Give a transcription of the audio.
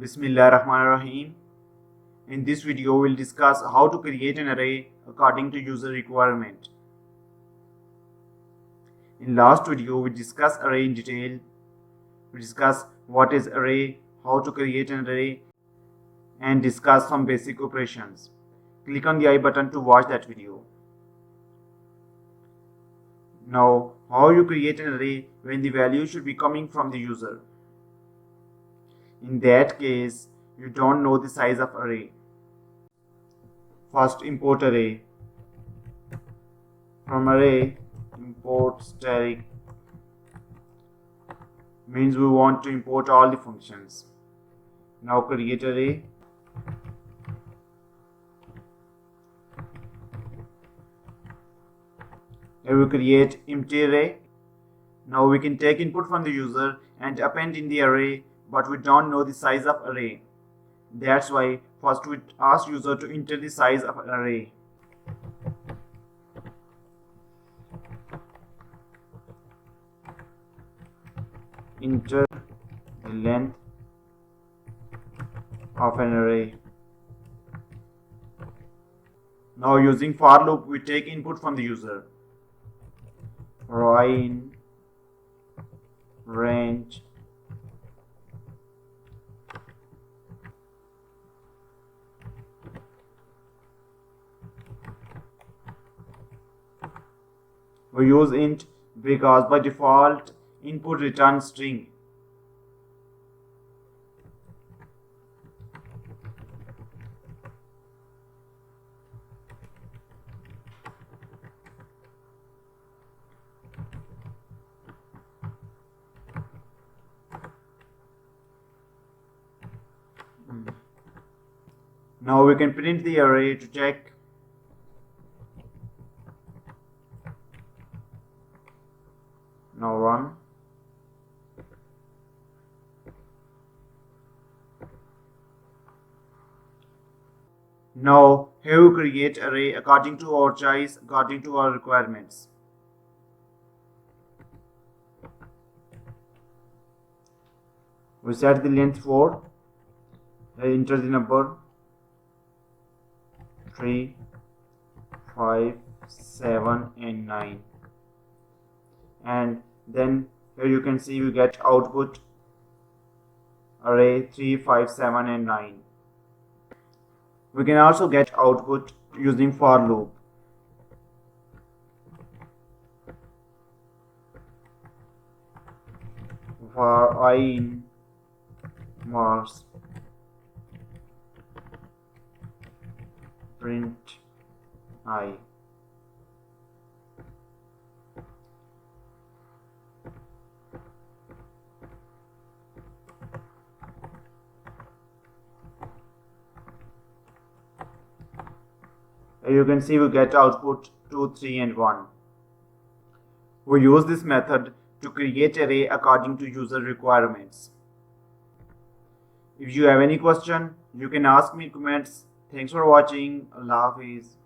Bismillahirrahmanirrahim. In this video, we'll discuss how to create an array according to user requirement. In last video, we discussed array in detail. We discussed what is array, how to create an array, and discuss some basic operations. Click on the I button to watch that video. Now, how you create an array when the value should be coming from the user. In that case, you don't know the size of array. First, import array. From array, import static means we want to import all the functions. Now create array. Here we create empty array. Now we can take input from the user and append in the array, but we don't know the size of array. That's why first we ask user to enter the size of array. Enter the length of an array. Now using for loop, we take input from the user. In range we use int because by default input returns string. Now we can print the array to check. Now run. Now here we create array according to our choice, according to our requirements. We set the length 4. Enter the number 3, 5, 7 and 9, and then here you can see we get output array 3, 5, 7 and 9. We can also get output using for loop. For I in Mars print I. You can see we get output 2, 3 and 1. We use this method to create array according to user requirements. If you have any question, you can ask me in comments. Thanks for watching. Allah Hafiz.